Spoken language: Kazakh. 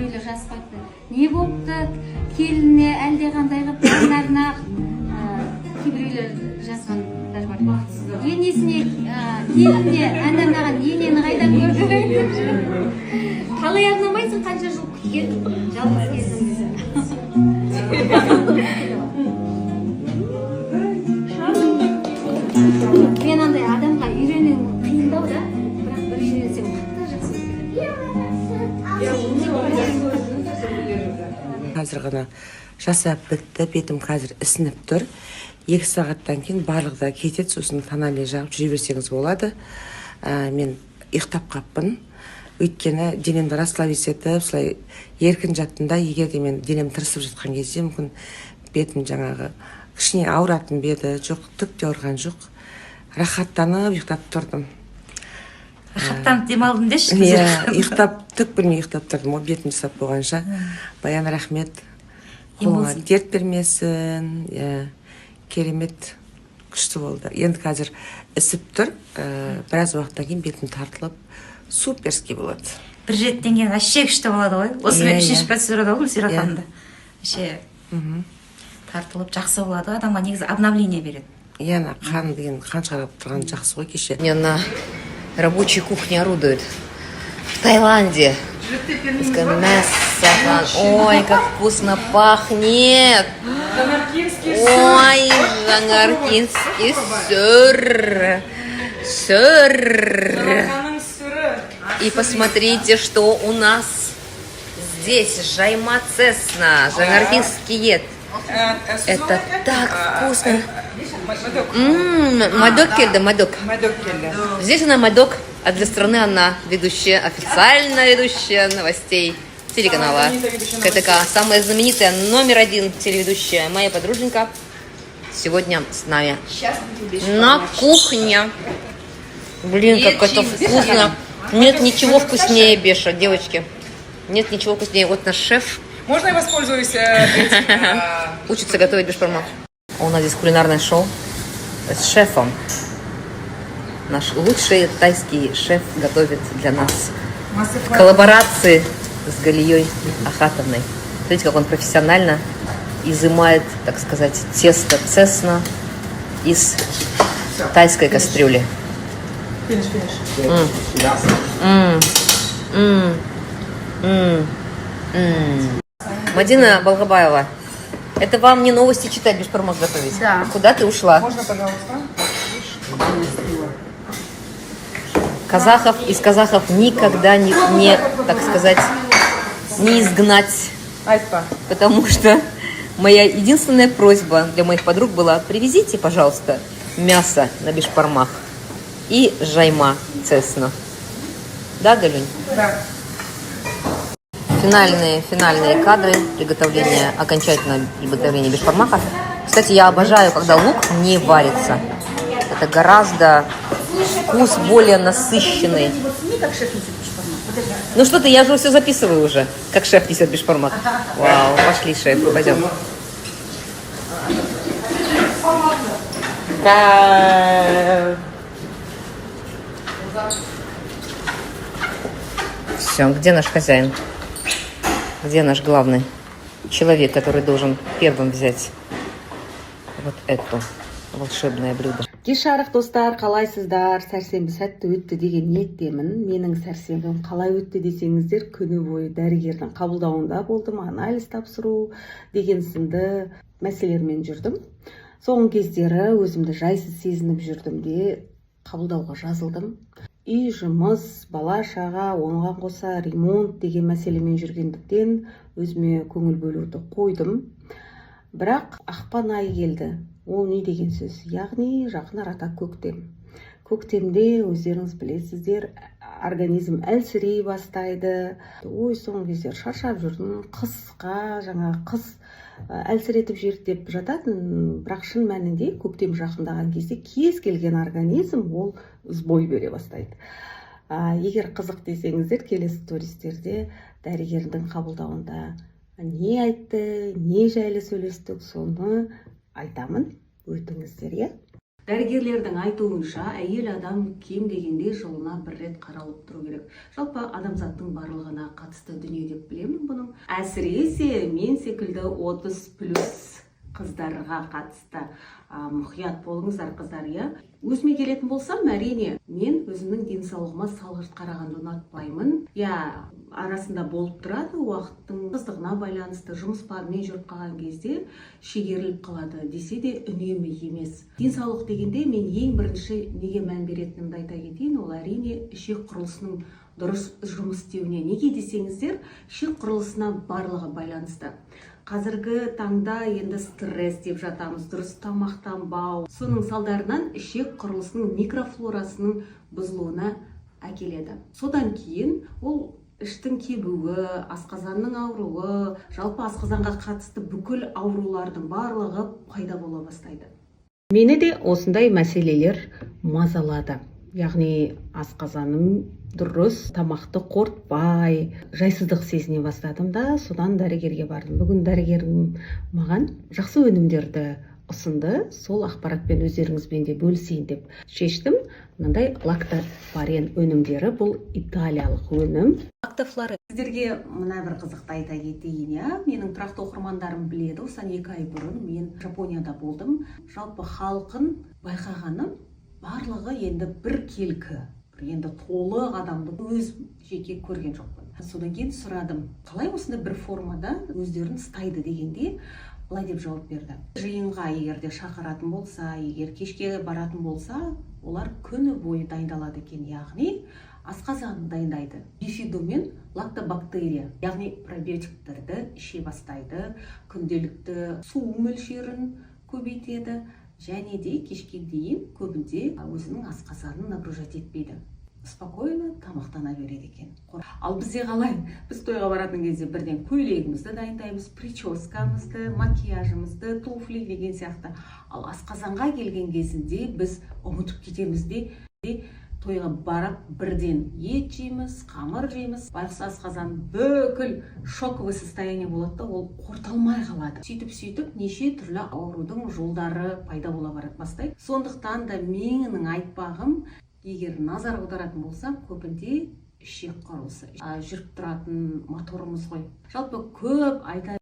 біреулер жазбайды. Не болыпты? Келініне әлдеқандай қылып балаларына кейбіреулер жазғандар бар. Енесіне, келініне ән арнаған енені қайдан көрді? Қалай арнамайсың, қанша жыл күткен жалғыз кезіңді. Мен андай адамға үйрену қиындау да, бірақ бір үйренсем қатты жақсы өтеді. Қазір ғана жасап бітті, бетім қазір ісініп тұр. 2 сағаттан кейін барлығы да кетеді, сосын тональный жағып жүре берсеңіз болады. Мен ұйықтап қаппын. Өйткені денемді расслабить етіп, солай еркін жаттым да, егер де мен денем тырысып жатқан кезде мүмкін бетім жаңағы кішкене ауыратын беді, жоқ, түк те ауырған жоқ. Рахаттанып ұйықтап тұрдым. Рахаттанып демалдым деші? Ұйықтап, түк білмей ұйықтап тұрдым, ол бетім жасап болғанша. Баян, рахмет. Қолыңа дерт бермесін. Керемет, күшті болды. Енді қазір ісіп тұр, біраз уақыттан кейін бетім тартылып, суперский болады. Бір жеттен кейін әше күшті болады ғой. Осымен 3-ші процедурада ғой Гүлсира-ханымда. Әше тартылып жақсы болады, адамға негізі обновление береді. Яна, қан деген қан шығарып тұрған жақсы ғой кеше. Мне на рабочей кухне орудует. В Таиланде. Мясо. Ой, как вкусно пахнет. Ой, жанаркинский сыр. Сыр. И посмотрите, что у нас здесь. Жайма цесна. Жанаркинский. Это так вкусно. Мадок кельда, мадок. Здесь она мадок, а для страны она ведущая, официально ведущая новостей телеканала КТК. Самая знаменитая, №1 телеведущая, моя подруженька, сегодня с нами на кухне. Блин, как это вкусно. Нет ничего вкуснее Беша, девочки. Нет ничего вкуснее. Вот наш шеф. Можно я воспользуюсь этим? Учится готовить бешбармак. У нас здесь кулинарное шоу с шефом. Наш лучший тайский шеф готовит для нас в коллаборации с Галией Ахатовной. Смотрите, как он профессионально изымает, так сказать, тесто цесна из тайской кастрюли. Мадина Балгабаева, это вам не новости читать, бешбармак готовить? Да. Куда ты ушла? Можно, пожалуйста? Из казахов никогда не, так сказать, не изгнать. Потому что моя единственная просьба для моих подруг была: привезите, пожалуйста, мясо на бешбармак и жайма цесна. Да, Галюнь? Да. Финальные кадры приготовления, окончательного приготовления бешбармака. Кстати, я обожаю, когда лук не варится. Это гораздо вкус более насыщенный. Ну что ты, я же все записываю уже, как шеф несет бешбармак. Вау, пошли, шеф, пойдем. Все, где наш хозяин? Где наш главный человек, который должен первым взять вот это волшебное блюдо? Кешарық достар, қалайсыздар? Сәрсенбі сәтті өтті деген ниеттемін. Менің сәрсенбім қалай өтті десеңіздер, күні бойы дәрігердің қабылдауында болдым, анализ тапсыру деген сынды мәселелермен жүрдім. Соңғы кездері өзімді жайсыз сезініп жүрдім де қабылдауға жазылдым. Үй, жұмыс, бала шаға, оған қоса ремонт деген мәселемен жүргендіктен өзіме көңіл бөлуді қойдым. Бірақ ақпан айы келді. Ол не деген сөз? Яғни жақын арада көктем. Көктемде өздеріңіз білесіздер, организм әлсірей бастайды. Ой, соңғы кездері шаршап жүрдім. Қысқа, қыс әлсіретіп жіберді деп жататын, бірақ шын мәнінде көктем жақындаған кезде кез келген организм ол сбой бере бастайды. Егер қызық десеңіздер, келесі туристерде дәрігердің қабылдауында не айтты, не жайлы сөйлестік, соны айтамын, өтіңіздер, иә? Дәрігерлердің айтуынша, әйел адам кем дегенде жылына 1 рет қаралып тұру керек. Жалпы адамзаттың барлығына қатысты дүние деп білемін бұны. әсіресе мен секілді 30+ қыздарға қатысты мұқият болыңыздар қыздар, иә. Өзіме келетін болсам, әрине, мен өзімнің денсаулығыма салғырт қарағанды ұнатпаймын. Иә, арасында болып тұрады, уақыттың қыздығына байланысты жұмыс бабымен жүріп қалған кезде шегеріліп қалады, десе де үнемі емес. Денсаулық дегенде мен ең бірінші неге мән беретінімді айта кетейін, ол әрине ішек құрылысының дұрыс жұмыс істеуіне. Неге десеңіздер, ішек құрылысына барлығы байланысты. Қазіргі таңда енді стресс деп жатамыз, дұрыс тамақтанбау. Соның салдарынан ішек құрылысының микрофлорасының бұзылуына әкеледі. Содан кейін ол іштің кебуі, асқазанның ауруы, жалпы асқазанға қатысты бүкіл аурулардың барлығы пайда бола бастайды. Мені де осындай мәселелер мазалады. Яғни асқазаным дұрыс, тамақты қорытпай, жайсыздық сезіне бастадым да, содан дәрігерге бардым. Бүгін дәрігерім маған жақсы өнімдерді ұсынды, сол ақпаратпен өздеріңізбен де бөлісейін деп шештім. Мынандай лактофлорен өнімдері, бұл италиялық өнім. Лактофлорен. Сіздерге мына бір қызықты айта кетейін, иә. Менің тұрақты оқырмандарым біледі, осыдан 2 ай бұрын мен Жапонияда болдым. Жалпы халқын байқағаным, барлығы енді бір келкі, енді толық адамды өз жеке көрген жоқпын. Содан кейін сұрадым, қалай осында бір формада өздерін ұстайды дегенде, былай деп жауап берді. Жиынға егер де шақыратын болса, егер кешке баратын болса, олар күні бойы дайындалады екен, яғни асқазанын дайындайды. Бифидо мен лактобактерия, яғни пробиотиктерді іше бастайды, күнделікті су мөлшерін көбейтеді, және де кешке дейін көбінде өзінің асқазанын нагружать етпейді. Спокойно тамақтана береді екен. Ал бізде қалай? Біз тойға баратын кезде бірден көйлегімізді дайындаймыз, прическамызды, макияжымызды, туфли деген сияқты. Ал асқазанға келген кезінде біз ұмытып кетеміз де, тойға барып бірден ет жейміз, қамыр жейміз. Байқұс асқазан бүкіл шоковый состояние болады да, ол қорталмай қалады. Сөйтіп неше түрлі аурудың жолдары пайда бола бастайды. Сондықтан да менің айтпағым, егер назар аударатын болсам, көбінде ішек құрылысы. Жүріп тұратын моторымыз ғой. Жалпы көп айта